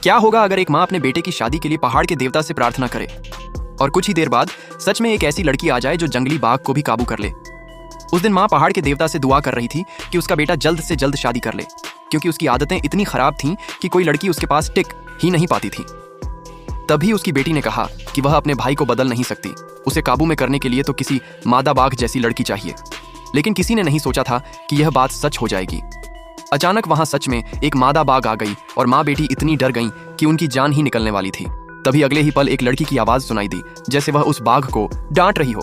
क्या होगा अगर एक माँ अपने बेटे की शादी के लिए पहाड़ के देवता से प्रार्थना करे और कुछ ही देर बाद सच में एक ऐसी लड़की आ जाए जो जंगली बाघ को भी काबू कर ले। उस दिन माँ पहाड़ के देवता से दुआ कर रही थी कि उसका बेटा जल्द से जल्द शादी कर ले, क्योंकि उसकी आदतें इतनी खराब थीं कि कोई लड़की उसके पास टिक ही नहीं पाती थी। तभी उसकी बेटी ने कहा कि वह अपने भाई को बदल नहीं सकती, उसे काबू में करने के लिए तो किसी मादा बाघ जैसी लड़की चाहिए। लेकिन किसी ने नहीं सोचा था कि यह बात सच हो जाएगी। अचानक वहां सच में एक मादा बाघ आ गई और माँ बेटी इतनी डर गईं कि उनकी जान ही निकलने वाली थी। तभी अगले ही पल एक लड़की की आवाज सुनाई दी, जैसे वह उस बाघ को डांट रही हो।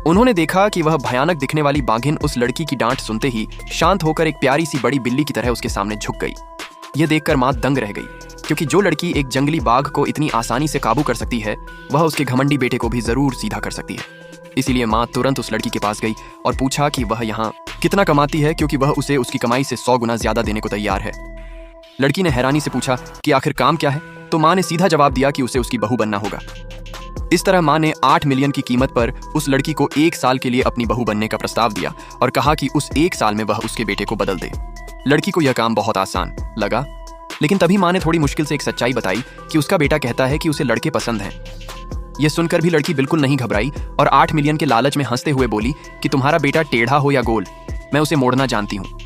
उन्होंने देखा कि वह भयानक दिखने वाली बाघिन उस लड़की की डांट सुनते ही शांत होकर एक प्यारी सी बड़ी बिल्ली की तरह उसके सामने झुक गई। यह देखकर माँ दंग रह गई, क्योंकि जो लड़की एक जंगली बाघ को इतनी आसानी से काबू कर सकती है, वह उसके घमंडी बेटे को भी जरूर सीधा कर सकती है। इसीलिए माँ तुरंत उस लड़की के पास गई और पूछा कि वह यहाँ कितना कमाती है, क्योंकि वह उसे उसकी कमाई से 100 गुना ज्यादा देने को तैयार है। लड़की ने हैरानी से पूछा कि आखिर काम क्या है, तो माँ ने सीधा जवाब दिया कि उसे उसकी बहू बनना होगा। इस तरह माँ ने 8 मिलियन की कीमत पर उस लड़की को 1 साल के लिए अपनी बहू बनने का प्रस्ताव दिया और कहा कि उस 1 साल में वह उसके बेटे को बदल दे। लड़की को यह काम बहुत आसान लगा, लेकिन तभी माँ ने थोड़ी मुश्किल से एक सच्चाई बताई कि उसका बेटा कहता है कि उसे लड़के पसंद हैं। यह सुनकर भी लड़की बिल्कुल नहीं घबराई और 8 मिलियन के लालच में हंसते हुए बोली कि तुम्हारा बेटा टेढ़ा हो या गोल, मैं उसे मोड़ना जानती हूँ।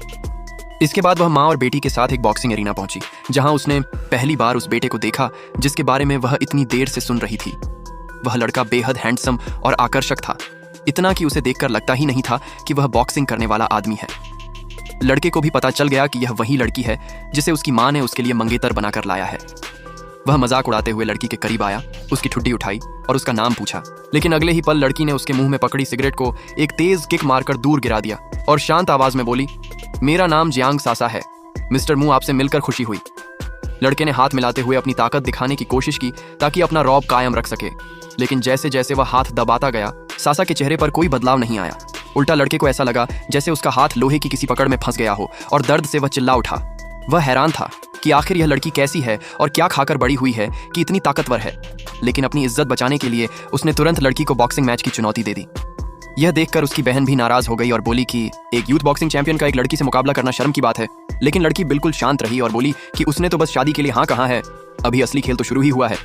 इसके बाद वह माँ और बेटी के साथ एक बॉक्सिंग एरिना पहुंची, जहां उसने पहली बार उस बेटे को देखा जिसके बारे में वह इतनी देर से सुन रही थी। वह लड़का बेहद हैंडसम और आकर्षक था, इतना कि उसे देखकर लगता ही नहीं था कि वह बॉक्सिंग करने वाला आदमी है। लड़के को भी पता चल गया कि यह वही लड़की है जिसे उसकी माँ ने उसके लिए मंगेतर बनाकर लाया है। वह मजाक उड़ाते हुए लड़की के करीब आया, उसकी ठुड्डी उठाई और उसका नाम पूछा, लेकिन अगले ही पल लड़की ने उसके मुंह में पकड़ी सिगरेट को एक तेज किक मारकर दूर गिरा दिया और शांत आवाज में बोली, मेरा नाम जियांग सासा है, मिस्टर मू, आपसे मिलकर खुशी हुई। लड़के ने हाथ मिलाते हुए अपनी ताकत दिखाने की कोशिश की ताकि अपना रौब कायम रख सके, लेकिन जैसे जैसे वह हाथ दबाता गया, सासा के चेहरे पर कोई बदलाव नहीं आया। उल्टा लड़के को ऐसा लगा जैसे उसका हाथ लोहे की किसी पकड़ में फंस गया हो और दर्द से वह चिल्ला उठा। वह हैरान था कि आखिर यह लड़की कैसी है और क्या खाकर बड़ी हुई है कि इतनी ताकतवर है, लेकिन अपनी इज्जत बचाने के लिए उसने तुरंत लड़की को बॉक्सिंग मैच की चुनौती दे दी। यह देखकर उसकी बहन भी नाराज हो गई और बोली कि एक यूथ बॉक्सिंग चैंपियन का एक लड़की से मुकाबला करना शर्म की बात है। लेकिन लड़की बिल्कुल शांत रही और बोली कि उसने तो बस शादी के लिए हाँ कहा है, अभी असली खेल तो शुरू ही हुआ है।